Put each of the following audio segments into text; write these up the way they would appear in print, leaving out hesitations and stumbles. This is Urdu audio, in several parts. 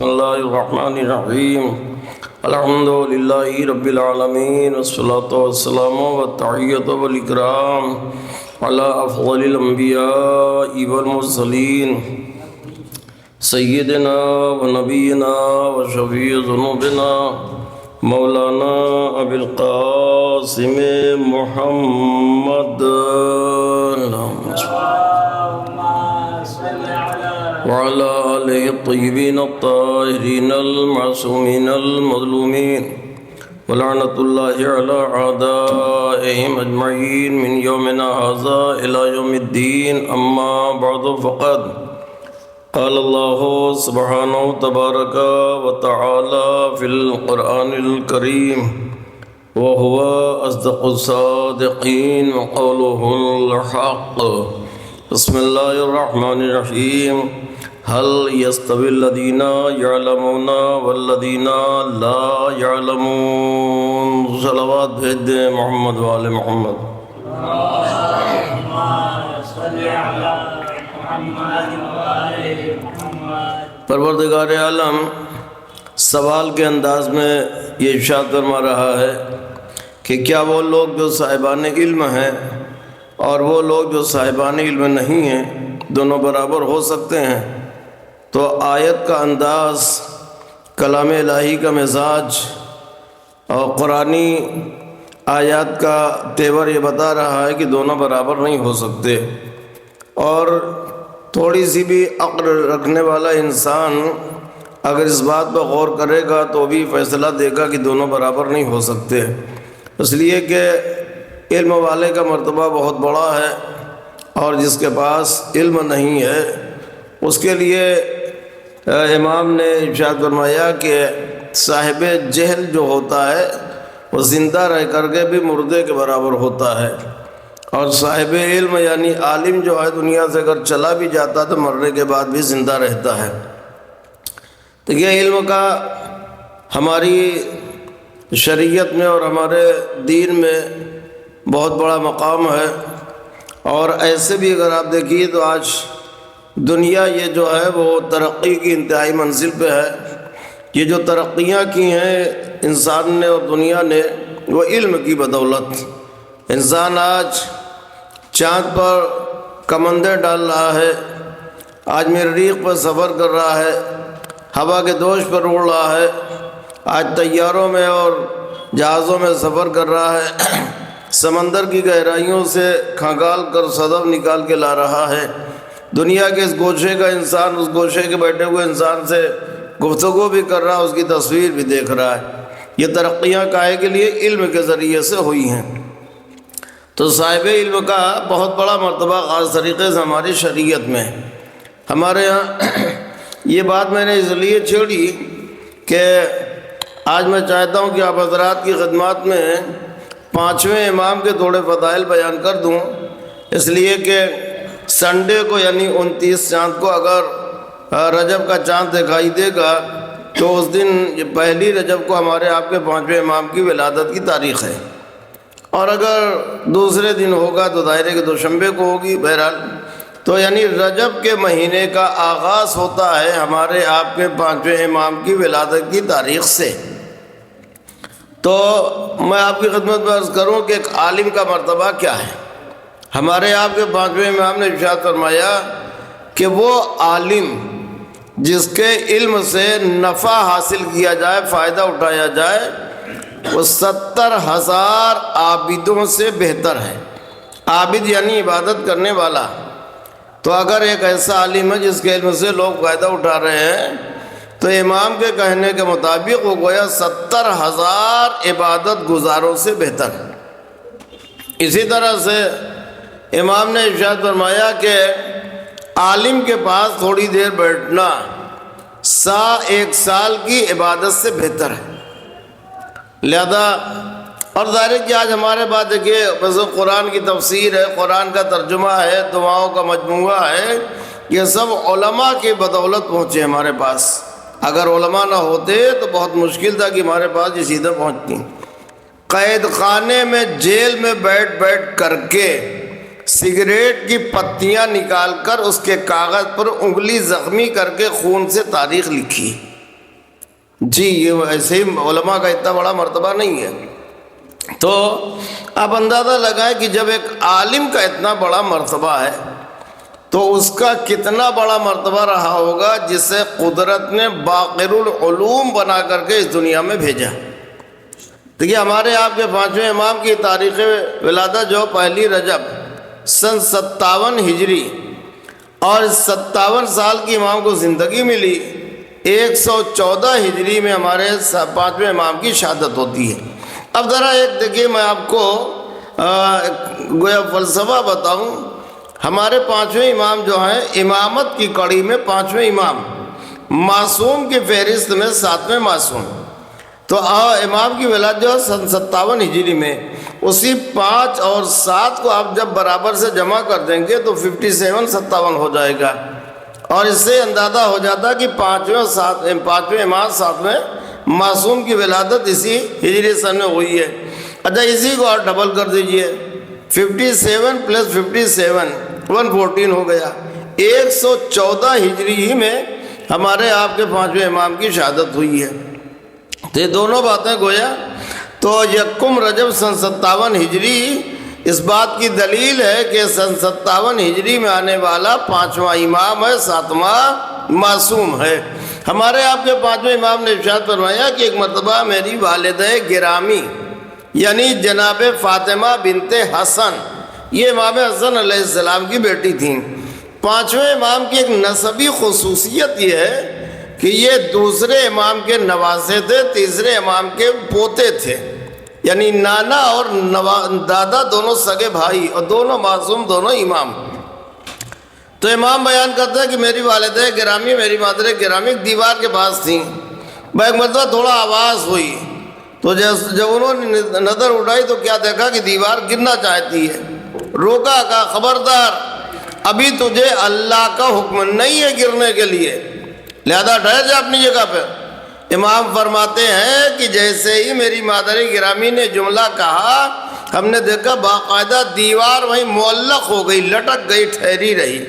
بسم اللہ الرحمن الرحیم الحمد للہ رب العالمین والصلاة والسلام والتحیۃ والاکرام علی افضل الانبیاء والمرسلین سیدنا و نبینا و شفیع ذنوبنا مولانا ابی القاسم محمد وعلى آله الطيبين الطاهرين المعصومين المظلومين ولعنة الله على أعدائهم أجمعين من يومنا هذا إلى يوم الدين أما بعد فقد قال الله سبحانه تبارك وتعالى في القرآن الكريم وهو أصدق الصادقين وقوله الحق بسم اللہ الرحمن الرحیم هل يستوي الذين يعلمون والذين لا يعلمون صلوات بھیج دیں محمد وآل محمد پروردگار عالم سوال کے انداز میں یہ ارشاد فرما رہا ہے کہ کیا وہ لوگ جو صاحبان علم ہیں اور وہ لوگ جو صاحبان علم نہیں ہیں دونوں برابر ہو سکتے ہیں؟ تو آیت کا انداز، کلام الہی کا مزاج اور قرآنی آیات کا تیور یہ بتا رہا ہے کہ دونوں برابر نہیں ہو سکتے، اور تھوڑی سی بھی عقل رکھنے والا انسان اگر اس بات پر غور کرے گا تو بھی فیصلہ دے گا کہ دونوں برابر نہیں ہو سکتے، اس لیے کہ علم والے کا مرتبہ بہت بڑا ہے، اور جس کے پاس علم نہیں ہے اس کے لیے امام نے ارشاد فرمایا کہ صاحب جہل جو ہوتا ہے وہ زندہ رہ کر کے بھی مردے کے برابر ہوتا ہے، اور صاحب علم یعنی عالم جو ہے دنیا سے اگر چلا بھی جاتا تو مرنے کے بعد بھی زندہ رہتا ہے۔ تو یہ علم کا ہماری شریعت میں اور ہمارے دین میں بہت بڑا مقام ہے، اور ایسے بھی اگر آپ دیکھیے تو آج دنیا یہ جو ہے وہ ترقی کی انتہائی منزل پہ ہے۔ یہ جو ترقیاں کی ہیں انسان نے اور دنیا نے وہ علم کی بدولت۔ انسان آج چاند پر کمندیں ڈال رہا ہے، آج مریخ پر سفر کر رہا ہے، ہوا کے دوش پر اڑ رہا ہے، آج طیاروں میں اور جہازوں میں سفر کر رہا ہے، سمندر کی گہرائیوں سے کھنگال کر صدف نکال کے لا رہا ہے، دنیا کے اس گوشے کا انسان اس گوشے کے بیٹھے ہوئے انسان سے گفتگو بھی کر رہا ہے، اس کی تصویر بھی دیکھ رہا ہے۔ یہ ترقیاں کاہے کے لیے؟ علم کے ذریعے سے ہوئی ہیں۔ تو صاحب علم کا بہت بڑا مرتبہ خاص طریقے سے ہماری شریعت میں ہمارے ہاں یہ بات میں نے اس لیے چھیڑی کہ آج میں چاہتا ہوں کہ آپ حضرات کی خدمات میں پانچویں امام کے تھوڑے فضائل بیان کر دوں، اس لیے کہ سنڈے کو یعنی 29 چاند کو اگر رجب کا چاند دکھائی دے گا تو اس دن پہلی رجب کو ہمارے آپ کے پانچویں امام کی ولادت کی تاریخ ہے، اور اگر دوسرے دن ہوگا تو ظاہر ہے کہ دوشنبے کو ہوگی۔ بہرحال تو یعنی رجب کے مہینے کا آغاز ہوتا ہے ہمارے آپ کے پانچویں امام کی ولادت کی تاریخ سے۔ تو میں آپ کی خدمت میں عرض کروں کہ ایک عالم کا مرتبہ کیا ہے۔ ہمارے آپ کے پانچویں امام نے ارشاد فرمایا کہ وہ عالم جس کے علم سے نفع حاصل کیا جائے، فائدہ اٹھایا جائے، وہ 70,000 عابدوں سے بہتر ہے۔ عابد یعنی عبادت کرنے والا۔ تو اگر ایک ایسا عالم ہے جس کے علم سے لوگ فائدہ اٹھا رہے ہیں تو امام کے کہنے کے مطابق وہ گویا 70,000 عبادت گزاروں سے بہتر ہے۔ اسی طرح سے امام نے ارشاد فرمایا کہ عالم کے پاس تھوڑی دیر بیٹھنا ایک سال کی عبادت سے بہتر ہے۔ لہذا اور ظاہر ہے کہ آج ہمارے پاس دیکھیے قرآن کی تفسیر ہے، قرآن کا ترجمہ ہے، دعاؤں کا مجموعہ ہے، یہ سب علماء کی بدولت پہنچے ہمارے پاس۔ اگر علماء نہ ہوتے تو بہت مشکل تھا کہ ہمارے پاس یہ سیدھے پہنچتی۔ قید خانے میں جیل میں بیٹھ کر کے سگریٹ کی پتیاں نکال کر اس کے کاغذ پر انگلی زخمی کر کے خون سے تاریخ لکھی۔ جی یہ ایسے ہی علماء کا اتنا بڑا مرتبہ نہیں ہے. تو آپ اندازہ لگائیں کہ جب ایک عالم کا اتنا بڑا مرتبہ ہے تو اس کا کتنا بڑا مرتبہ رہا ہوگا جسے قدرت نے باقر العلوم بنا کر کے اس دنیا میں بھیجا. دیکھیے ہمارے آپ کے 5ویں امام کی تاریخ ولادت جو 1 رجب سن 57 ہجری اور 57 سال کی امام کو زندگی ملی. 114 ہجری میں ہمارے 5ویں امام کی شہادت ہوتی ہے. اب ذرا ایک دیکھیے میں آپ کو گویا فلسفہ بتاؤں. ہمارے 5ویں امام جو ہیں امامت کی کڑی میں 5ویں امام، معصوم کی فہرست میں 7ویں معصوم. تو امام کی ولادت جو ہے سن 57 ہجری میں، اسی 5 اور 7 کو آپ جب برابر سے جمع کر دیں گے تو 57 ہو جائے گا. اور اس سے اندازہ ہو جاتا کہ 5ویں امام 7ویں معصوم کی ولادت اسی ہجری سن میں ہوئی ہے. اچھا اسی کو اور ڈبل کر دیجئے، 57 + 57 114 ہو گیا. 114 ہجری ہی میں ہمارے آپ کے 5ویں امام کی شہادت ہوئی ہے. تو یہ دونوں باتیں گویا تو 1 رجب سن 57 ہجری اس بات کی دلیل ہے کہ سن 57 ہجری میں آنے والا 5واں امام ہے، 7واں معصوم ہے. ہمارے آپ کے 5ویں امام نے ارشاد فرمایا کہ ایک مرتبہ میری والدہ گرامی یعنی جناب فاطمہ بنت حسن، یہ امام حسن علیہ السلام کی بیٹی تھیں. 5ویں امام کی ایک نسبی خصوصیت یہ ہے کہ یہ دوسرے امام کے نواسے تھے، تیسرے امام کے پوتے تھے، یعنی نانا اور دادا دونوں سگے بھائی اور دونوں معصوم، دونوں امام. تو امام بیان کرتا ہے کہ میری والدہ گرامی، میری مادر گرامی دیوار کے پاس تھیں. ایک مرتبہ تھوڑا آواز ہوئی تو جب انہوں نے نظر اٹھائی تو کیا دیکھا کہ دیوار گرنا چاہتی ہے. روکا، کہا خبردار ابھی تجھے اللہ کا حکم نہیں ہے گرنے کے لیے، لہذا ٹھہر جا اپنی جگہ پہ. امام فرماتے ہیں کہ جیسے ہی میری مادر گرامی نے جملہ کہا ہم نے دیکھا باقاعدہ دیوار وہیں معلق ہو گئی، لٹک گئی، ٹھہری رہی.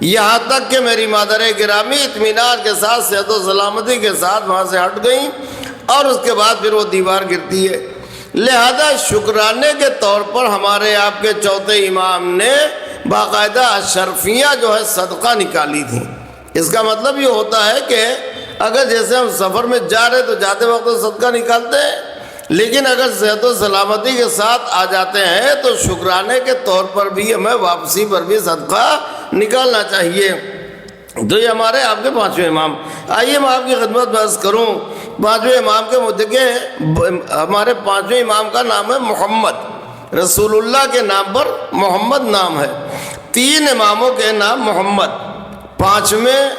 یہاں تک کہ میری مادر گرامی اطمینان کے ساتھ صحت و سلامتی کے ساتھ وہاں سے ہٹ گئیں اور اس کے بعد پھر وہ دیوار گرتی ہے. لہذا شکرانے کے طور پر ہمارے آپ کے 4تھے امام نے باقاعدہ اشرفیاں جو ہے صدقہ نکالی تھیں. اس کا مطلب یہ ہوتا ہے کہ اگر جیسے ہم سفر میں جا رہے تو جاتے وقت صدقہ نکالتے ہیں، لیکن اگر صحت و سلامتی کے ساتھ آ جاتے ہیں تو شکرانے کے طور پر بھی ہمیں واپسی پر بھی صدقہ نکالنا چاہیے. تو یہ ہمارے آپ کے 5ویں امام. آئیے میں آپ کی خدمت میں عرض کروں 5ویں امام کے مدعے. ہمارے 5ویں امام کا نام ہے محمد، رسول اللہ کے نام پر محمد نام ہے. 3 اماموں کے نام محمد، 5ویں،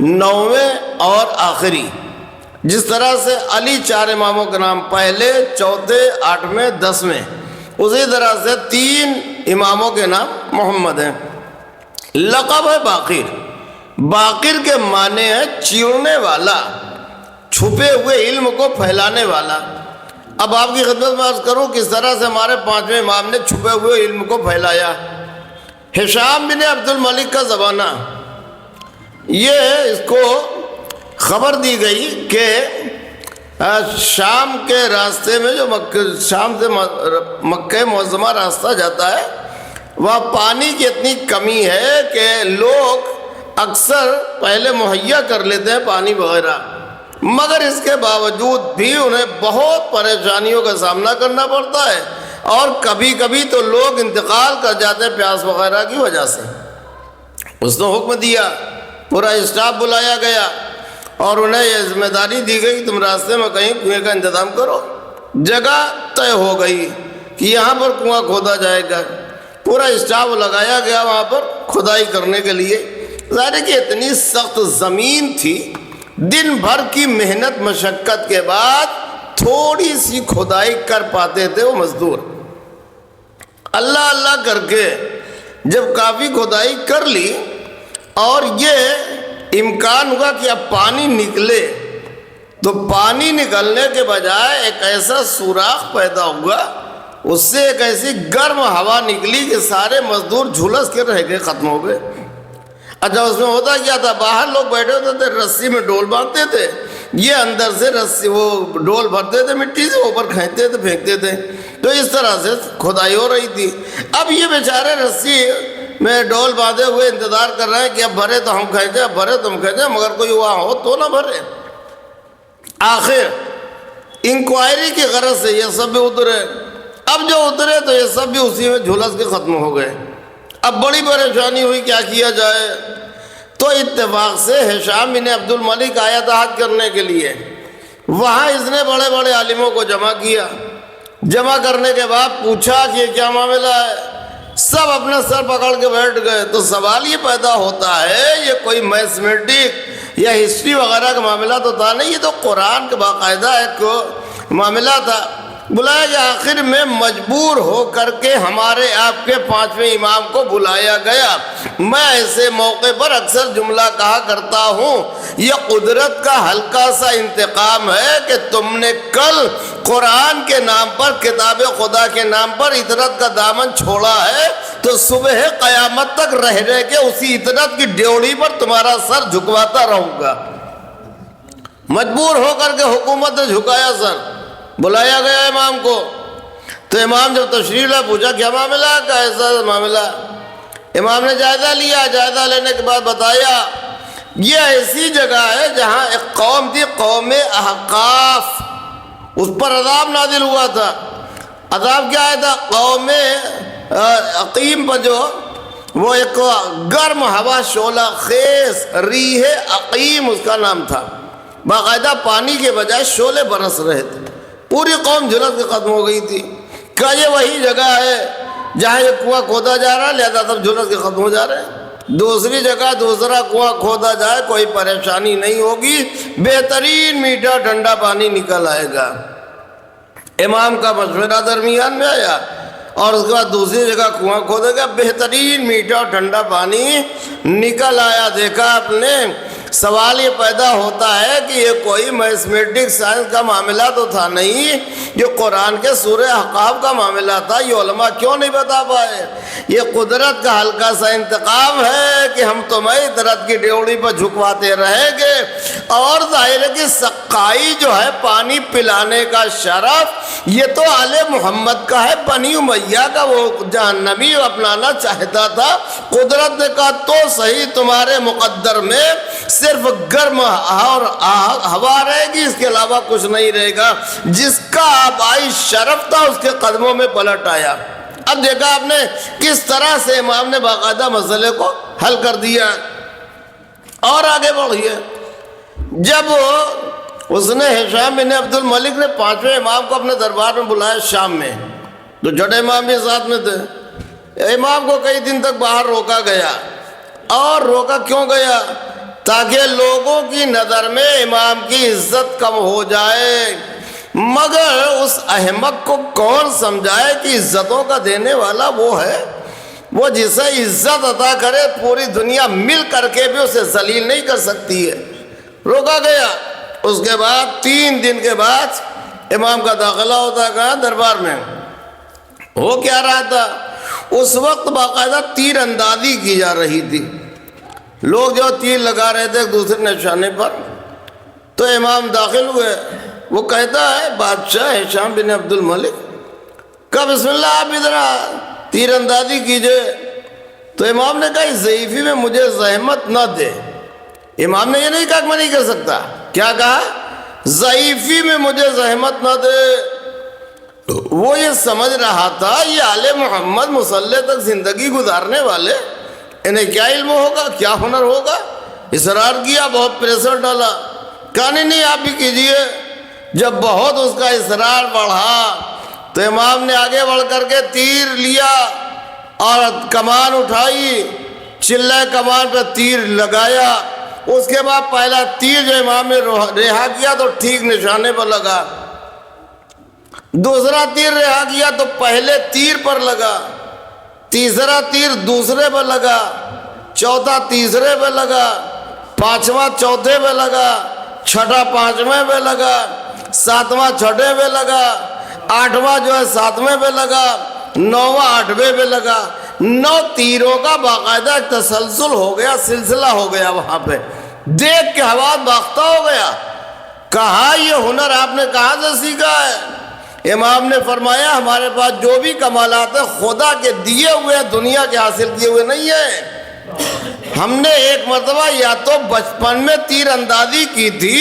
9ویں اور آخری. جس طرح سے علی 4 اماموں کے نام پہلے، چوتھے، 8ویں، 10ویں، اسی طرح سے 3 اماموں کے نام محمد ہیں. لقب ہے باقر. باقر کے معنی ہے چیرنے والا، چھپے ہوئے علم کو پھیلانے والا. اب آپ کی خدمت میں عرض کروں کس طرح سے ہمارے 5ویں امام نے چھپے ہوئے علم کو پھیلایا. ہشام بن عبد الملک کا زمانہ، یہ اس کو خبر دی گئی کہ شام کے راستے میں جو شام سے مکہ معظمہ راستہ جاتا ہے وہاں پانی کی اتنی کمی ہے کہ لوگ اکثر پہلے مہیا کر لیتے ہیں پانی وغیرہ، مگر اس کے باوجود بھی انہیں بہت پریشانیوں کا سامنا کرنا پڑتا ہے اور کبھی کبھی تو لوگ انتقال کر جاتے ہیں پیاس وغیرہ کی وجہ سے. اس نے حکم دیا، پورا اسٹاف بلایا گیا اور انہیں یہ ذمہ داری دی گئی کہ تم راستے میں کہیں کنویں کا انتظام کرو. جگہ طے ہو گئی کہ یہاں پر کنواں کھودا جائے گا. پورا اسٹاف لگایا گیا وہاں پر کھدائی کرنے کے لیے. ظاہر ہے کہ اتنی سخت زمین تھی، دن بھر کی محنت مشقت کے بعد تھوڑی سی کھدائی کر پاتے تھے وہ مزدور. اللہ اللہ کر کے جب کافی کھدائی کر لی اور یہ امکان ہوا کہ اب پانی نکلے، تو پانی نکلنے کے بجائے ایک ایسا سوراخ پیدا ہوا، اس سے ایک ایسی گرم ہوا نکلی کہ سارے مزدور جھلس کے رہ گئے، ختم ہو گئے. اچھا اس میں ہوتا کیا تھا، باہر لوگ بیٹھے ہوتے تھے، رسی میں ڈول باندھتے تھے، یہ اندر سے رسی وہ ڈول بھرتے تھے مٹی سے، اوپر کھینچتے تھے پھینکتے تھے، تو اس طرح سے کھدائی ہو رہی تھی۔ اب یہ بیچارے رسی میں ڈول باندھے ہوئے انتظار کر رہے ہیں کہ اب بھرے تو ہم کھینچیں، اب بھرے تم کھینچیں، مگر کوئی وہاں ہو تو نہ بھرے۔ آخر انکوائری کی غرض سے یہ سب بھی اترے۔ اب جو اترے تو یہ سب بھی اسی میں جھلس کے ختم ہو گئے۔ اب بڑی پریشانی ہوئی، کیا کیا جائے؟ تو اتفاق سے ہشام بن عبد الملک آیا تھا حج کرنے کے لیے۔ وہاں اس نے بڑے بڑے عالموں کو جمع کیا۔ جمع کرنے کے بعد پوچھا کہ یہ کیا معاملہ ہے؟ سب اپنا سر پکڑ کے بیٹھ گئے۔ تو سوال یہ پیدا ہوتا ہے، یہ کوئی میتھمیٹک یا ہسٹری وغیرہ کا معاملہ تو تھا نہیں، یہ تو قرآن کا باقاعدہ ایک معاملہ تھا۔ بلایا کہ آخر میں مجبور ہو کر کے ہمارے آپ کے 5ویں امام کو بلایا گیا۔ میں ایسے موقع پر اکثر جملہ کہا کرتا ہوں، یہ قدرت کا ہلکا سا انتقام ہے کہ تم نے کل قرآن کے نام پر، کتاب خدا کے نام پر اطرت کا دامن چھوڑا ہے، تو صبح قیامت تک رہ کے اسی اطرت کی ڈیوڑی پر تمہارا سر جھکواتا رہوں گا۔ مجبور ہو کر کے حکومت نے جھکایا سر۔ بلایا گیا امام کو، تو امام جب تشریف لائے پوچھا کیا معاملہ ہے، کیسا معاملہ؟ امام نے جائزہ لیا، جائزہ لینے کے بعد بتایا یہ ایسی جگہ ہے جہاں ایک قوم تھی، قوم احقاف، اس پر عذاب نازل ہوا تھا۔ عذاب کیا آیا تھا؟ قوم عقیم پر جو وہ ایک گرم ہوا، شعلہ خیز ریح عقیم اس کا نام تھا، باقاعدہ پانی کے بجائے شعلے برس رہے تھے، پوری قوم جھلس کے ختم ہو گئی تھی۔ کہا یہ وہی جگہ ہے جہاں یہ کنواں کھودا جا رہا ہے، لہذا سب جھلس کے ختم ہو جا رہے ہیں۔ دوسری جگہ دوسرا کنواں کھودا جائے، کوئی پریشانی نہیں ہوگی، بہترین میٹھا ٹھنڈا پانی نکل آئے گا۔ امام کا مشورہ درمیان میں آیا، اور اس کے بعد دوسری جگہ کنواں کھودے گا، بہترین میٹھا ٹھنڈا پانی نکل آیا۔ دیکھا آپ نے؟ سوال یہ پیدا ہوتا ہے کہ یہ کوئی میتھمیٹک سائنس کا معاملہ تو تھا نہیں، یہ قرآن کے سورہ احقاف کا معاملہ تھا، یہ علماء کیوں نہیں بتا پائے؟ یہ قدرت کا ہلکا سا انتقام ہے کہ ہم تمہیں اطرت کی ڈیوڑی پر جھکواتے رہیں گے۔ اور ظاہر ہے کہ سقائی جو ہے، پانی پلانے کا شرف، یہ تو آل محمد کا ہے، بنی امیہ کا وہ جہنمی اپنانا چاہتا تھا۔ قدرت نے کہا تو صحیح، تمہارے مقدر میں صرف گرم اور ہوا رہے گی، اس کے علاوہ کچھ نہیں رہے گا۔ جس کا آبائی شرف تھا اس کے قدموں میں پلٹ آیا۔ اب دیکھا آپ نے کس طرح سے امام نے باقاعدہ مسئلے کو حل کر دیا۔ اور آگے بڑھئے، جب اس نے ہشام بن عبد الملک نے 5ویں امام کو اپنے دربار میں بلایا شام میں، تو چھوٹے امام بھی ساتھ میں تھے۔ امام کو کئی دن تک باہر روکا گیا، اور روکا کیوں گیا؟ تاکہ لوگوں کی نظر میں امام کی عزت کم ہو جائے۔ مگر اس احمق کو کون سمجھائے کہ عزتوں کا دینے والا وہ ہے، وہ جسے عزت عطا کرے پوری دنیا مل کر کے بھی اسے ذلیل نہیں کر سکتی ہے۔ روکا گیا۔ اس کے بعد 3 دن کے بعد امام کا داخلہ ہوتا ہے کہاں؟ دربار میں۔ ہو کیا رہا تھا؟ اس وقت باقاعدہ تیر اندازی کی جا رہی تھی، لوگ جو تیر لگا رہے تھے ایک دوسرے نشانے پر۔ تو امام داخل ہوئے، وہ کہتا ہے بادشاہ ہشام بن عبد الملک کہ بسم اللہ آپ ادھر تیر اندازی کیجئے۔ تو امام نے کہا اس ضعیفی میں مجھے زحمت نہ دے۔ امام نے یہ نہیں کہا کہ میں نہیں کر سکتا، کیا کہا؟ ضعیفی میں مجھے زحمت نہ دے۔ وہ یہ سمجھ رہا تھا یہ آل محمد مصلی تک زندگی گزارنے والے، انہیں کیا علم ہوگا، کیا ہنر ہوگا۔ اصرار کیا، بہت پریشر ڈالا، کہا نہیں آپ بھی کیجئے۔ جب بہت اس کا اصرار بڑھا تو امام نے آگے بڑھ کر کے تیر لیا اور کمان اٹھائی، چلہ کمان پہ تیر لگایا۔ اس کے بعد پہلا تیر جو امام نے رہا کیا تو ٹھیک نشانے پر لگا، دوسرا تیر رہا کیا تو پہلے تیر پر لگا، تیسرا تیر دوسرے پہ لگا، چوتھا تیسرے پہ لگا، پانچواں چوتھے پہ لگا، چھٹا پانچویں پہ لگا، ساتواں چھٹے پہ لگا، آٹھواں جو ہے ساتویں پہ لگا، نوواں آٹھویں پہ لگا۔ 9 تیروں کا باقاعدہ ایک تسلسل ہو گیا، سلسلہ ہو گیا۔ وہاں پہ دیکھ کے حواس باختہ ہو گیا۔ کہا یہ ہنر آپ نے کہاں سے سیکھا ہے؟ امام نے فرمایا ہمارے پاس جو بھی کمالات ہیں خدا کے دیے ہوئے ہیں، دنیا کے حاصل کیے ہوئے نہیں ہیں۔ ہم نے ایک مرتبہ یا تو بچپن میں تیر اندازی کی تھی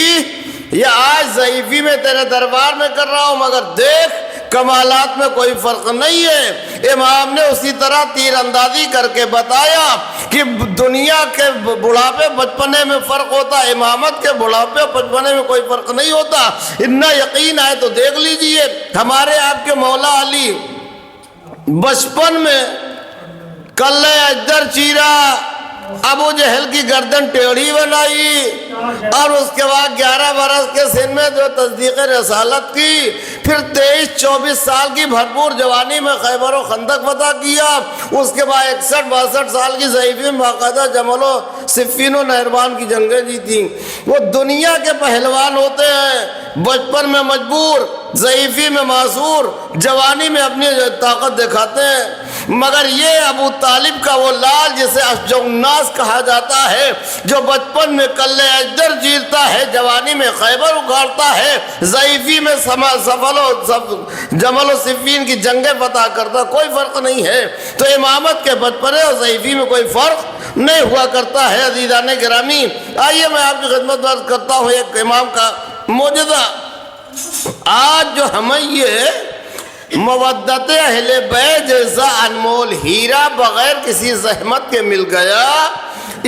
یا آج ضعیفی میں تیرے دربار میں کر رہا ہوں، مگر دیکھ کمالات میں کوئی فرق نہیں ہے۔ امام نے اسی طرح تیر اندازی کر کے بتایا کہ دنیا کے بڑھاپے بچپنے میں فرق ہوتا ہے، امامت کے بڑھاپے بچپنے میں کوئی فرق نہیں ہوتا۔ اتنا یقین آئے تو دیکھ لیجئے، ہمارے آپ کے مولا علی بچپن میں کلے اجدر چیرا، ابو جہل کی گردن ٹیڑھی بنائی، اور اس کے بعد 11 برس کے سن میں جو تصدیق رسالت کی، پھر 23-24 سال کی بھرپور جوانی میں خیبر و خندق فتح کیا، اس کے بعد 61-62 سال کی ضعیفی میں باقاعدہ جمل و صفین و نہروان کی جنگیں جیتی۔ وہ دنیا کے پہلوان ہوتے ہیں، بچپن میں مجبور، ضعیفی میں معذور، جوانی میں اپنی طاقت دکھاتے ہیں۔ مگر یہ ابو طالب کا وہ لال جسے اشجع الناس کہا جاتا ہے، جو بچپن میں کلے اجدر چیرتا ہے، جوانی میں خیبر اگاڑتا ہے، ضعیفی میں جمل و صفین کی جنگیں فتح کرتا، کوئی فرق نہیں ہے۔ تو امامت کے بچپنے اور ضعیفی میں کوئی فرق نہیں ہوا کرتا ہے۔ عزیزان گرامی، آئیے میں آپ کی خدمت عرض کرتا ہوں ایک امام کا معجزہ۔ آج جو ہمیں یہ مودت اہل بیت جیسا انمول ہیرا بغیر کسی زحمت کے مل گیا،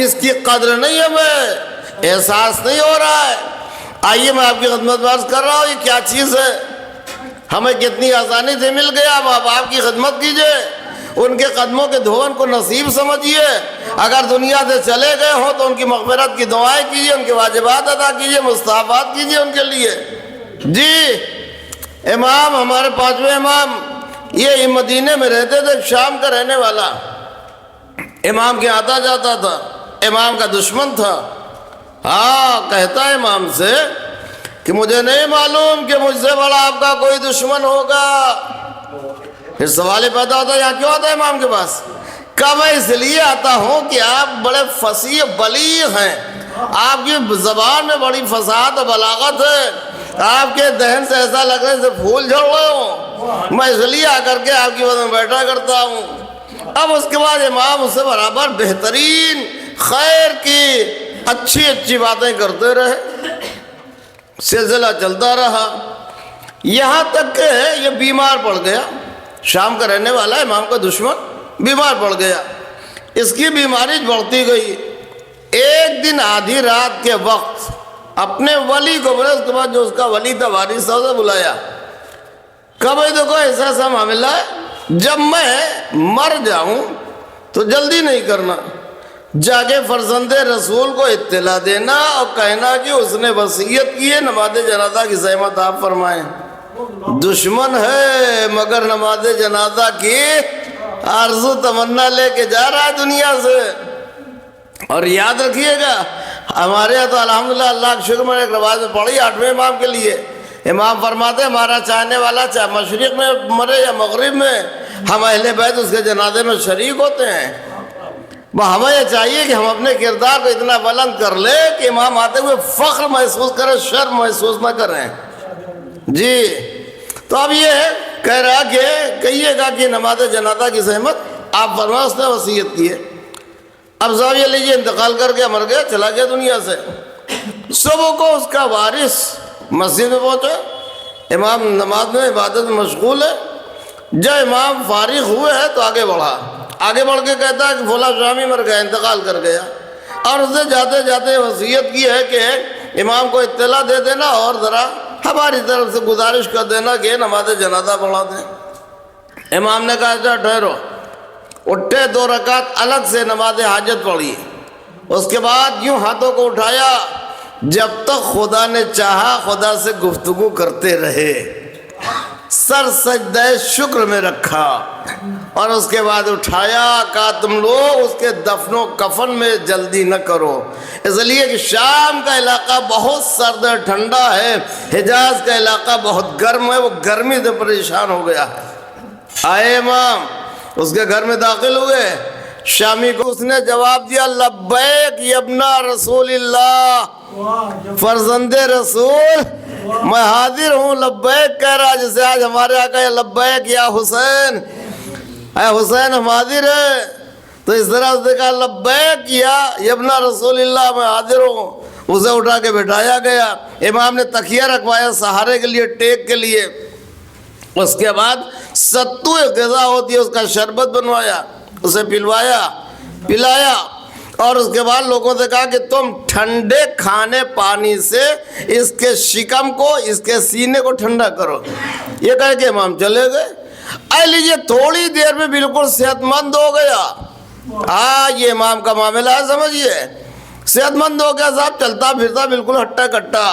اس کی قدر نہیں ہمیں احساس نہیں ہو رہا ہے۔ آئیے میں آپ کی خدمت میں عرض کر رہا ہوں یہ کیا چیز ہے، ہمیں کتنی آسانی سے مل گیا۔ اب آپ کی خدمت کیجئے، ان کے قدموں کے دھون کو نصیب سمجھیے۔ اگر دنیا سے چلے گئے ہوں تو ان کی مغفرت کی دعائیں کیجئے، ان کے واجبات ادا کیجئے، مستحبات کیجئے ان کے لیے۔ جی امام، ہمارے 5ویں امام، یہ مدینے میں رہتے تھے، شام کا رہنے والا، امام کے آتا جاتا تھا، امام کا دشمن تھا۔ ہاں، کہتا ہے امام سے کہ مجھے نہیں معلوم کہ مجھ سے بڑا آپ کا کوئی دشمن ہوگا۔ پھر سوال پیدا ہوتا ہے یہاں کیوں آتا ہے امام کے پاس؟ کہ میں اس لیے آتا ہوں کہ آپ بڑے فصیح بلیغ ہیں، آپ کی زبان میں بڑی فصاحت و بلاغت ہے، آپ کے دہن سے ایسا لگ رہا ہے جیسے پھول جھڑ رہے ہوں، میں اس لیے آ کر کے آپ کی وجہ میں بیٹھا کرتا ہوں۔ اب اس کے بعد امام اس سے برابر بہترین خیر کی اچھی باتیں کرتے رہے، سلسلہ چلتا رہا، یہاں تک کہ یہ بیمار پڑ گیا۔ شام کا رہنے والا امام کا دشمن بیمار پڑ گیا، اس کی بیماری بڑھتی گئی۔ ایک دن آدھی رات کے وقت اپنے ولی کو بولے، اس کے بعد جو اس کا ولی تھا وارث صاحب سے بلایا، کہا بھائی دیکھو ایسا ایسا معاملہ ہے، جب میں مر جاؤں تو جلدی نہیں کرنا، جا کے فرزند رسول کو اطلاع دینا اور کہنا کہ اس نے وصیت کی ہے نماز جنازہ کی زحمت آپ فرمائیں۔ دشمن ہے مگر نماز جنازہ کی آرزو تمنا لے کے جا رہا ہے دنیا سے۔ اور یاد رکھیے گا، ہمارے یہاں تو الحمدللہ اللہ کا شکر، میں ایک روایت میں پڑھی 8ویں امام کے لیے، امام فرماتے ہیں ہمارا چاہنے والا چاہے مشرق میں مرے یا مغرب میں، ہم اہل بیت اس کے جنازے میں شریک ہوتے ہیں۔ ہمیں یہ چاہیے کہ ہم اپنے کردار کو اتنا بلند کر لیں کہ امام آتے ہوئے فخر محسوس کریں، شرم محسوس نہ کریں۔ جی تو اب یہ کہہ رہا کہ کہیے گا کہ نماز جنازہ کی زحمت آپ فرمائیں، اس نے وصیت کی ہے۔ اب زاویہ لیجیے انتقال کر کے مر گیا، چلا گیا دنیا سے۔ صبح کو اس کا وارث مسجد میں پہنچا، امام نماز میں عبادت میں مشغول ہے، جب امام فارغ ہوئے ہیں تو آگے بڑھا، آگے بڑھ کے کہتا ہے کہ فلاں شامی مر گیا، انتقال کر گیا، اور اس نے جاتے جاتے وصیت کی ہے کہ امام کو اطلاع دے دینا اور ذرا ہماری طرف سے گزارش کر دینا کہ نماز جنازہ پڑھا دیں۔ امام نے کہا اچھا ٹھہرو، اٹھے 2 رکعت الگ سے نماز حاجت پڑھی، اس کے بعد یوں ہاتھوں کو اٹھایا، جب تک خدا نے چاہا خدا سے گفتگو کرتے رہے، سر سجدہ شکر میں رکھا، اور اس کے بعد اٹھایا، کہا تم لوگ اس کے دفن و کفن میں جلدی نہ کرو، اس لیے کہ شام کا علاقہ بہت سرد ہے، ٹھنڈا ہے، حجاز کا علاقہ بہت گرم ہے، وہ گرمی سے پریشان ہو گیا ہے۔ آئے امام اس کے گھر میں داخل ہوئے، شامی کو اس نے جواب دیا لبیک یبنا رسول اللہ، فرزند رسول میں حاضر ہوں، لبیک کہہ رہا، جیسے آج ہمارے آقا ہے لبیک یا حسین، اے حسین ہم حاضر ہیں، تو اس طرح اس نے کہا لبیک یا یبنا رسول اللہ میں حاضر ہوں۔ اسے اٹھا کے بٹھایا گیا، امام نے تکیہ رکھوایا سہارے کے لیے، ٹیک کے لیے، اس کے بعد ستو غذا ہوتی ہے اس کا شربت بنوایا، اسے پلایا، اور اس کے بعد لوگوں سے کہا کہ تم ٹھنڈے کھانے پانی سے اس کے شکم کو، اس کے سینے کو ٹھنڈا کرو۔ یہ کہہ کے امام چلے گئے۔ اے لیجیے تھوڑی دیر میں بالکل صحت مند ہو گیا۔ یہ امام کا معاملہ ہے، سمجھیے، صحت مند ہو گیا صاحب، چلتا پھرتا بالکل ہٹا کٹا۔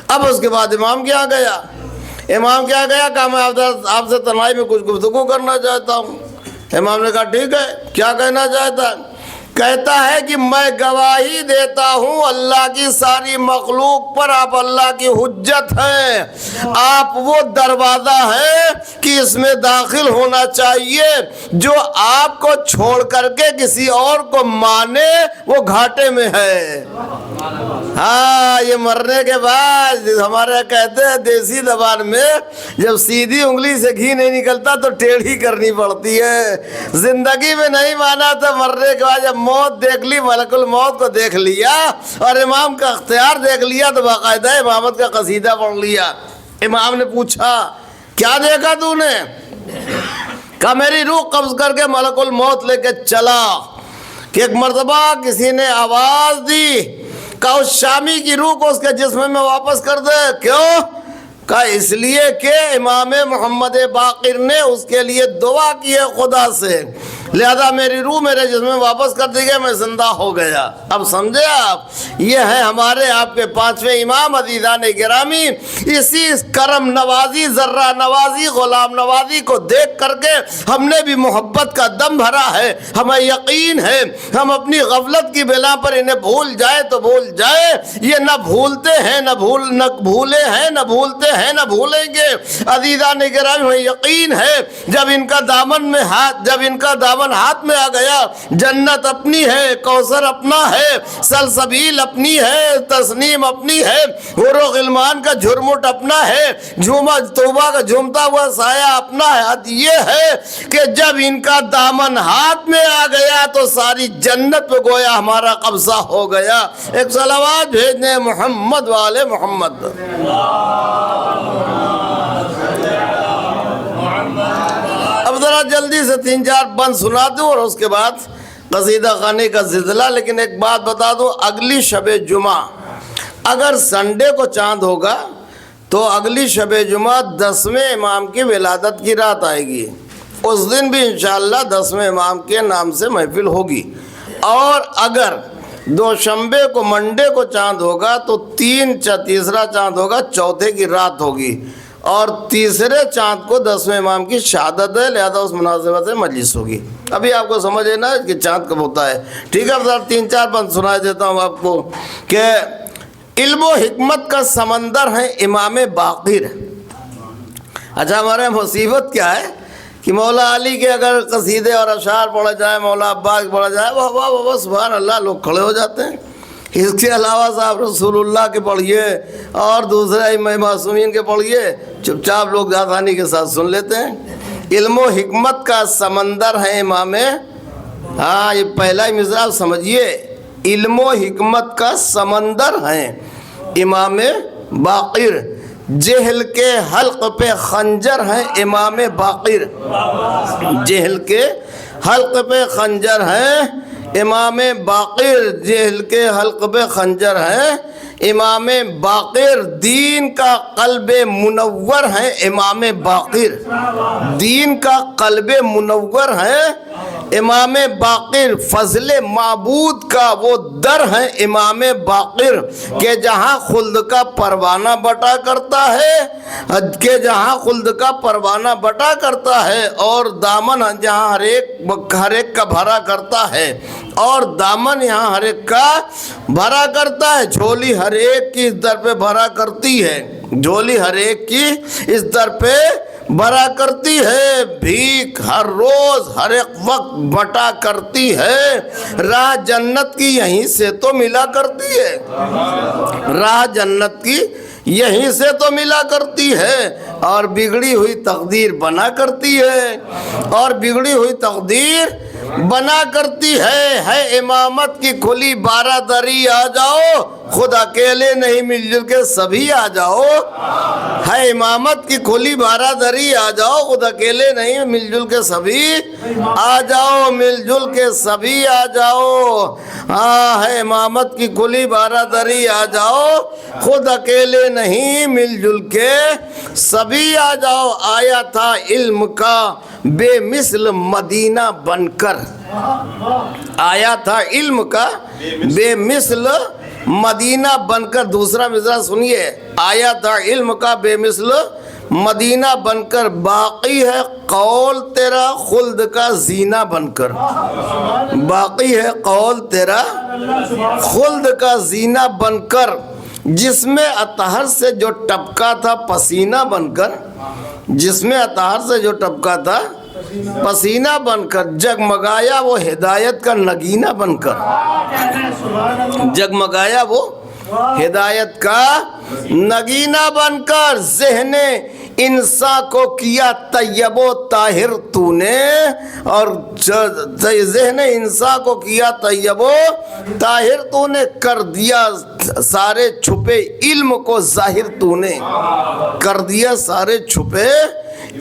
اب اس کے بعد امام کیا گیا کہا میں آپ سے تنہائی میں کچھ گفتگو کرنا چاہتا ہوں۔ امام نے کہا ٹھیک ہے، کیا کہنا چاہتا ہے؟ کہتا ہے کہ میں گواہی دیتا ہوں اللہ کی ساری مخلوق پر آپ اللہ کی حجت ہیں، آپ وہ دروازہ ہے کہ اس میں داخل ہونا چاہیے، جو آپ کو چھوڑ کر کے کسی اور کو مانے وہ گھاٹے میں ہے۔ یہ مرنے کے بعد ہمارے کہتے ہیں دیسی زبان میں جب سیدھی انگلی سے گھی نہیں نکلتا تو ٹیڑھی کرنی پڑتی ہے۔ زندگی میں نہیں مانا تو مرنے کے بعد جب موت دیکھ لی، ملک الموت کو دیکھ لیا اور امام کا اختیار دیکھ لیا تو باقاعدہ امامت کا قصیدہ پڑھ لیا۔ امام نے پوچھا کیا دیکھا تو نے؟ کہا میری روح قبض کر کے ملک الموت لے کے چلا کہ ایک مرتبہ کسی نے آواز دی، کہا اس شامی کی روح کو اس کے جسم میں واپس کر دے۔ کیوں؟ کہا اس لیے کہ امام محمد باقر نے اس کے لیے دعا کی ہے خدا سے، لہذا میری روح میرے جسم میں واپس کر دی گئی، میں زندہ ہو گیا۔ اب سمجھے آپ، یہ ہے ہمارے آپ کے پانچویں امام عزیزان گرامی۔ اسی کرم نوازی، ذرہ نوازی، غلام نوازی کو دیکھ کر کے ہم نے بھی محبت کا دم بھرا ہے۔ ہمیں یقین ہے ہم اپنی غفلت کی بنا پر انہیں بھول جائے تو بھول جائے، یہ نہ بھولتے ہیں نہ بھولے ہیں، نہ بھولتے ہیں نہ بھولیں گے۔ عزیزان گرامی ہمیں یقین ہے جب ان کا دامن ہاتھ میں آ گیا، جنت اپنی ہے، کوثر اپنا ہے، سلسبیل اپنی ہے، تسنیم اپنی ہے، حور و غلمان کا جھرمٹ اپنا ہے، توبہ کا جھومتا ہوا سایہ اپنا ہے۔ حد یہ ہے کہ جب ان کا دامن ہاتھ میں آ گیا تو ساری جنت پہ گویا ہمارا قبضہ ہو گیا۔ ایک صلوات بھیجنے محمد والے محمد۔ اب ذرا جلدی سے 3-4 بند سنا دوں اور اس کے بعد قصیدہ خوانی کا سلسلہ۔ لیکن ایک بات بتا دوں، اگلی شب جمعہ اگر سنڈے کو چاند ہوگا تو اگلی شب جمعہ 10ویں امام کی ولادت کی رات آئے گی، اس دن بھی انشاءاللہ 10ویں امام کے نام سے محفل ہوگی۔ اور اگر دوشنبے کو منڈے کو چاند ہوگا تو تیسرا چاند ہوگا، چوتھے کی رات ہوگی، اور تیسرے چاند کو 10ویں امام کی شہادت ہے، لہذا اس مناسبت سے مجلس ہوگی۔ ابھی آپ کو سمجھ ہے نا کہ چاند کب ہوتا ہے؟ ٹھیک ہے، اب 3-4 بند سنا دیتا ہوں آپ کو کہ علم و حکمت کا سمندر ہے امام باقر۔ اچھا، ہمارے مصیبت کیا ہے کہ مولا علی کے اگر قصیدے اور اشعار پڑھا جائے، مولا عباس پڑھا جائے، واہ سبحان اللہ، لوگ کھڑے ہو جاتے ہیں۔ اس کے علاوہ صاحب رسول اللہ کے پڑھیے اور دوسرے ائمہ معصومین کے پڑھیے، چپ چاپ لوگ آسانی کے ساتھ سن لیتے ہیں۔ علم و حکمت کا سمندر ہے امام، یہ پہلا ہی مصرع سمجھیے، علم و حکمت کا سمندر ہے امام باقر، جہل کے حلق پہ خنجر ہے امام باقر، جہل کے حلق پہ خنجر ہے امام باقر، جہل کے حلق پہ خنجر ہے امام باقر، دین کا قلب منور ہے امام باقر، دین کا قلب منور ہے امام باقر، فضل معبود کا وہ در ہے امام باقر کہ جہاں خلد کا پروانہ بٹا کرتا ہے، کہ جہاں خلد کا پروانہ بٹا کرتا ہے، اور دامن جہاں ہر ایک کا بھرا کرتا ہے، اور دامن یہاں ہر ایک کا بھرا کرتا ہے، جھولی ہر ایک کی اس در پہ بھرا کرتی ہے، جھولی ہر ایک کی اس در پہ برا کرتی ہے بھیک ہر روز ہر ایک وقت بٹا کرتی ہے، راہ جنت کی یہیں سے تو ملا کرتی ہے، راہ جنت کی یہیں سے تو ملا کرتی ہے، اور بگڑی ہوئی تقدیر بنا کرتی ہے، اور بگڑی ہوئی تقدیر بنا کرتی ہے امامت کی کھلی بارہ دری آ جاؤ، خود اکیلے نہیں مل جل کے سبھی آ جاؤ، ہے امامت کی کھلی بارہ دری آ جاؤ، خود اکیلے نہیں مل جل کے سبھی آ جاؤ، مل جل کے سبھی آ جاؤ، ہاں ہے امامت کی کھلی بارہ دری آ جاؤ، خود اکیلے نہیں مل جل کے سبھی آ جاؤ۔ آیا تھا علم کا بے مثل مدینہ بن کر، آیا تھا علم کا بے مثل مدینہ بن کر، دوسرا مصرع سنیے، آیا تھا علم کا بے مثل مدینہ بن کر، باقی ہے قول تیرا خلد کا زینہ بن کر، باقی ہے قول تیرا خلد کا زینہ بن کر، جس میں اطہر سے جو ٹپکا تھا پسینہ بن کر، جس میں اطہر سے جو ٹپکا تھا پسینہ بن کر، جگمگایا وہ ہدایت کا نگینہ بن کر، جگمگایا وہ ہدایت کا نگینہ بن کر، ذہن انسان کو کیا طیب و طاہر تو نے، اور ذہن انسان کو کیا طیب و طاہر تو نے، کر دیا سارے چھپے علم کو ظاہر تو نے، کر دیا سارے چھپے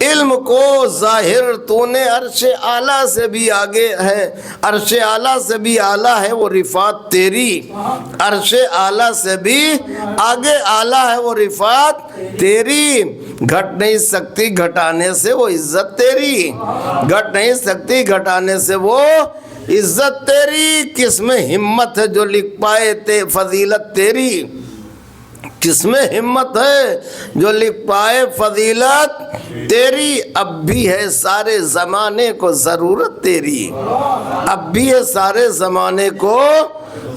علم کو ظاہر تو نے، عرش اعلیٰ سے بھی آگے ہے، عرش اعلیٰ سے بھی اعلیٰ ہے وہ رفعت تیری، عرش اعلیٰ سے بھی آگے اعلیٰ ہے وہ رفعت تیری، گھٹ نہیں سکتی گھٹانے سے وہ عزت تیری، گھٹ نہیں سکتی گھٹانے سے وہ عزت تیری، کس میں ہمت ہے جو لکھ پائے فضیلت تیری، کس میں ہمت ہے جو لکھ پائے فضیلت تیری، اب بھی ہے سارے زمانے کو ضرورت تیری، اب بھی ہے سارے زمانے کو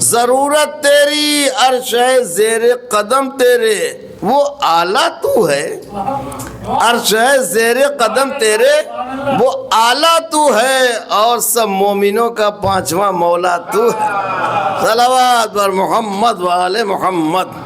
ضرورت تیری، عرش ہے زیر قدم تیرے وہ اعلیٰ تو ہے، عرش ہے زیر قدم تیرے وہ اعلیٰ تو ہے، اور سب مومنوں کا پانچواں مولا تو ہے، صلوات بر محمد و آل محمد۔